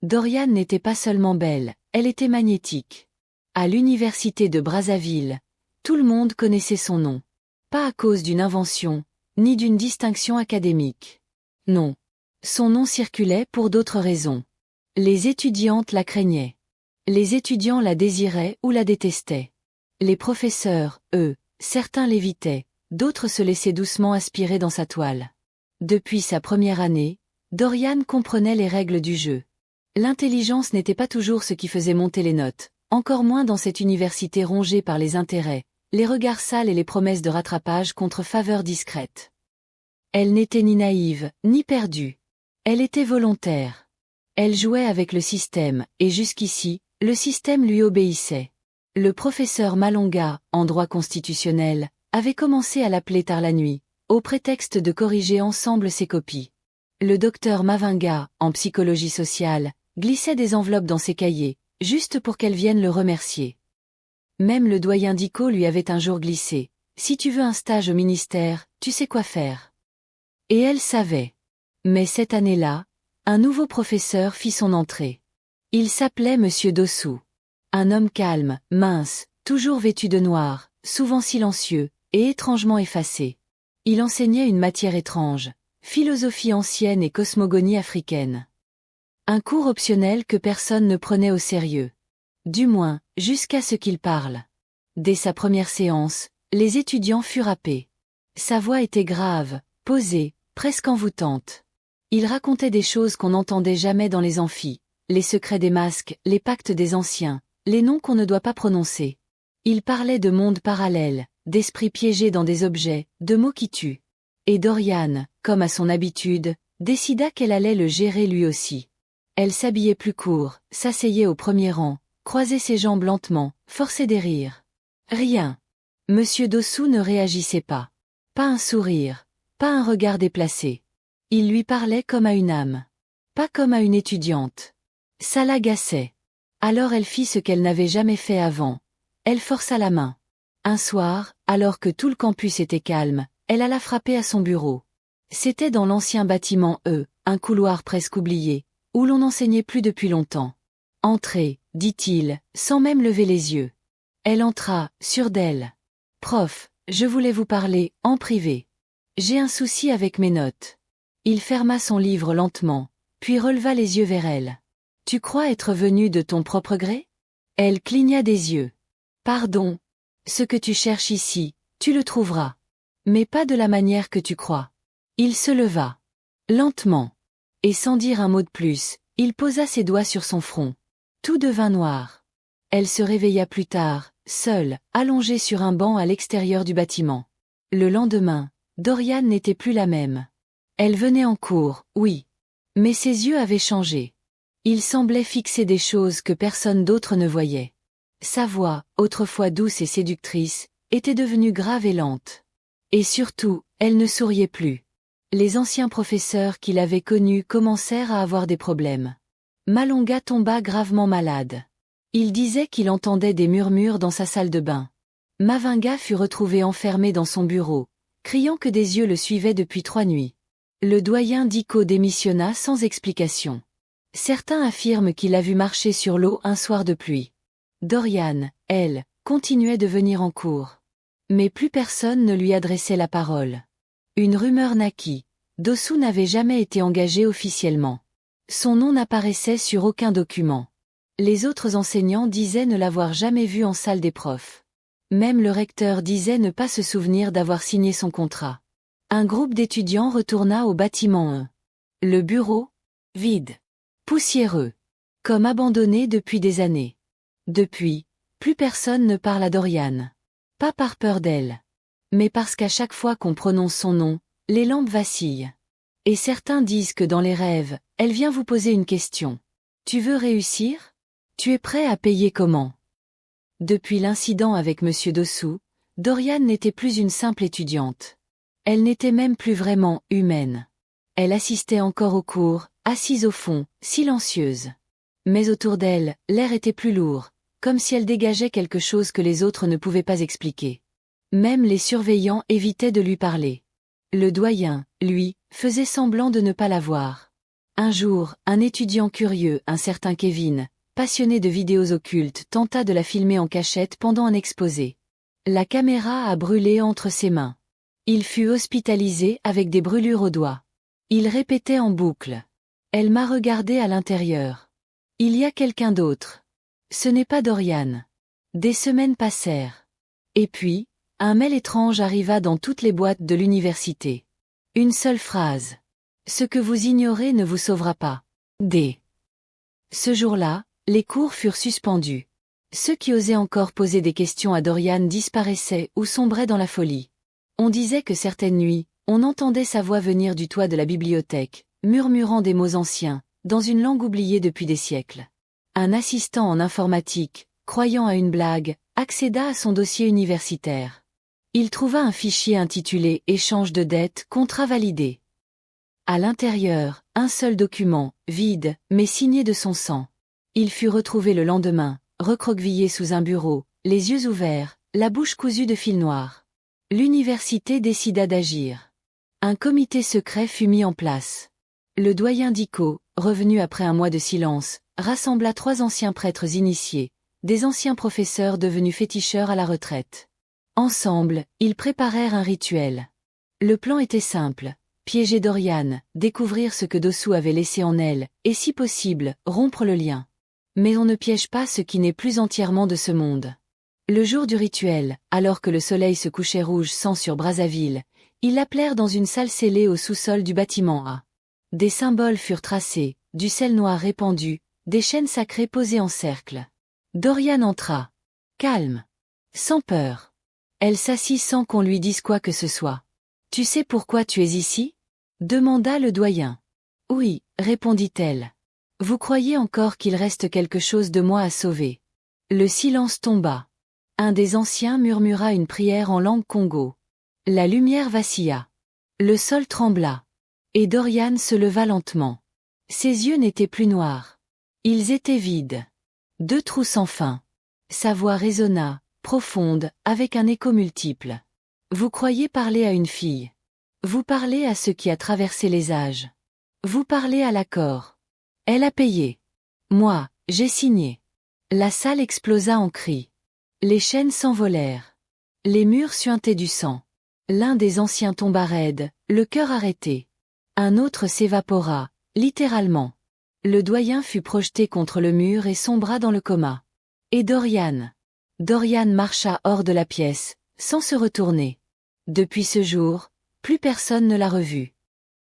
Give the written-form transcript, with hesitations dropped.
Dorian n'était pas seulement belle, elle était magnétique. À l'université de Brazzaville, tout le monde connaissait son nom. Pas à cause d'une invention, ni d'une distinction académique. Non. Son nom circulait pour d'autres raisons. Les étudiantes la craignaient. Les étudiants la désiraient ou la détestaient. Les professeurs, eux, certains l'évitaient, d'autres se laissaient doucement aspirer dans sa toile. Depuis sa première année, Dorian comprenait les règles du jeu. L'intelligence n'était pas toujours ce qui faisait monter les notes, encore moins dans cette université rongée par les intérêts, les regards sales et les promesses de rattrapage contre faveur discrète. Elle n'était ni naïve, ni perdue. Elle était volontaire. Elle jouait avec le système, et jusqu'ici, le système lui obéissait. Le professeur Malonga, en droit constitutionnel, avait commencé à l'appeler tard la nuit, au prétexte de corriger ensemble ses copies. Le docteur Mavinga, en psychologie sociale, glissait des enveloppes dans ses cahiers, juste pour qu'elle vienne le remercier. Même le doyen Dicot lui avait un jour glissé « Si tu veux un stage au ministère, tu sais quoi faire ». Et elle savait. Mais cette année-là, un nouveau professeur fit son entrée. Il s'appelait Monsieur Dossou. Un homme calme, mince, toujours vêtu de noir, souvent silencieux, et étrangement effacé. Il enseignait une matière étrange, philosophie ancienne et cosmogonie africaine. Un cours optionnel que personne ne prenait au sérieux. Du moins, jusqu'à ce qu'il parle. Dès sa première séance, les étudiants furent happés. Sa voix était grave, posée, presque envoûtante. Il racontait des choses qu'on n'entendait jamais dans les amphis, les secrets des masques, les pactes des anciens, les noms qu'on ne doit pas prononcer. Il parlait de mondes parallèles, d'esprits piégés dans des objets, de mots qui tuent. Et Dorian, comme à son habitude, décida qu'elle allait le gérer lui aussi. Elle s'habillait plus court, s'asseyait au premier rang, croisait ses jambes lentement, forçait des rires. Rien. Monsieur Dossou ne réagissait pas. Pas un sourire, pas un regard déplacé. Il lui parlait comme à une âme. Pas comme à une étudiante. Ça l'agaçait. Alors elle fit ce qu'elle n'avait jamais fait avant. Elle força la main. Un soir, alors que tout le campus était calme, elle alla frapper à son bureau. C'était dans l'ancien bâtiment E, un couloir presque oublié, où l'on n'enseignait plus depuis longtemps. « Entrez », dit-il, sans même lever les yeux. Elle entra, sûre d'elle. « Prof, je voulais vous parler, en privé. J'ai un souci avec mes notes. » Il ferma son livre lentement, puis releva les yeux vers elle. « Tu crois être venu de ton propre gré ?» Elle cligna des yeux. « Pardon. Ce que tu cherches ici, tu le trouveras. Mais pas de la manière que tu crois. » Il se leva. Lentement. Et sans dire un mot de plus, il posa ses doigts sur son front. Tout devint noir. Elle se réveilla plus tard, seule, allongée sur un banc à l'extérieur du bâtiment. Le lendemain, Dorian n'était plus la même. Elle venait en cours, oui. Mais ses yeux avaient changé. Il semblait fixer des choses que personne d'autre ne voyait. Sa voix, autrefois douce et séductrice, était devenue grave et lente. Et surtout, elle ne souriait plus. Les anciens professeurs qu'il avait connus commencèrent à avoir des problèmes. Malonga tomba gravement malade. Il disait qu'il entendait des murmures dans sa salle de bain. Mavinga fut retrouvé enfermé dans son bureau, criant que des yeux le suivaient depuis 3 nuits. Le doyen Dicot démissionna sans explication. Certains affirment qu'il a vu marcher sur l'eau un soir de pluie. Dorian, elle, continuait de venir en cours. Mais plus personne ne lui adressait la parole. Une rumeur naquit. Dossou n'avait jamais été engagé officiellement. Son nom n'apparaissait sur aucun document. Les autres enseignants disaient ne l'avoir jamais vu en salle des profs. Même le recteur disait ne pas se souvenir d'avoir signé son contrat. Un groupe d'étudiants retourna au bâtiment 1. Le bureau, vide. Poussiéreux. Comme abandonné depuis des années. Depuis, plus personne ne parle à Dorian. Pas par peur d'elle. Mais parce qu'à chaque fois qu'on prononce son nom, les lampes vacillent. Et certains disent que dans les rêves, elle vient vous poser une question. Tu veux réussir? Tu es prêt à payer comment? Depuis l'incident avec Monsieur Dossou, Dorian n'était plus une simple étudiante. Elle n'était même plus vraiment humaine. Elle assistait encore aux cours, assise au fond, silencieuse. Mais autour d'elle, l'air était plus lourd, comme si elle dégageait quelque chose que les autres ne pouvaient pas expliquer. Même les surveillants évitaient de lui parler. Le doyen, lui, faisait semblant de ne pas la voir. Un jour, un étudiant curieux, un certain Kevin, passionné de vidéos occultes, tenta de la filmer en cachette pendant un exposé. La caméra a brûlé entre ses mains. Il fut hospitalisé avec des brûlures aux doigts. Il répétait en boucle. Elle m'a regardé à l'intérieur. Il y a quelqu'un d'autre. Ce n'est pas Dorian. Des semaines passèrent. Et puis, un mail étrange arriva dans toutes les boîtes de l'université. Une seule phrase. Ce que vous ignorez ne vous sauvera pas. D. Ce jour-là, les cours furent suspendus. Ceux qui osaient encore poser des questions à Dorian disparaissaient ou sombraient dans la folie. On disait que certaines nuits, on entendait sa voix venir du toit de la bibliothèque, murmurant des mots anciens, dans une langue oubliée depuis des siècles. Un assistant en informatique, croyant à une blague, accéda à son dossier universitaire. Il trouva un fichier intitulé « Échange de dettes, contrat validé ». À l'intérieur, un seul document, vide, mais signé de son sang. Il fut retrouvé le lendemain, recroquevillé sous un bureau, les yeux ouverts, la bouche cousue de fil noir. L'université décida d'agir. Un comité secret fut mis en place. Le doyen Dicot, revenu après un mois de silence, rassembla 3 anciens prêtres initiés, des anciens professeurs devenus féticheurs à la retraite. Ensemble, ils préparèrent un rituel. Le plan était simple. Piéger Dorian, découvrir ce que Dossou avait laissé en elle, et si possible, rompre le lien. Mais on ne piège pas ce qui n'est plus entièrement de ce monde. Le jour du rituel, alors que le soleil se couchait rouge sang sur Brazzaville, ils l'appelèrent dans une salle scellée au sous-sol du bâtiment A. Des symboles furent tracés, du sel noir répandu, des chaînes sacrées posées en cercle. Dorian entra. Calme. Sans peur. Elle s'assit sans qu'on lui dise quoi que ce soit. « Tu sais pourquoi tu es ici ?» demanda le doyen. « Oui, répondit-elle. Vous croyez encore qu'il reste quelque chose de moi à sauver ?» Le silence tomba. Un des anciens murmura une prière en langue congo. La lumière vacilla. Le sol trembla. Et Dorian se leva lentement. Ses yeux n'étaient plus noirs. Ils étaient vides. 2 trous sans fin. Sa voix résonna, profonde, avec un écho multiple. Vous croyez parler à une fille. Vous parlez à ce qui a traversé les âges. Vous parlez à l'accord. Elle a payé. Moi, j'ai signé. La salle explosa en cris. Les chaînes s'envolèrent. Les murs suintaient du sang. L'un des anciens tomba raide, le cœur arrêté. Un autre s'évapora, littéralement. Le doyen fut projeté contre le mur et sombra dans le coma. Et Dorian. Dorian marcha hors de la pièce, sans se retourner. Depuis ce jour, plus personne ne l'a revu.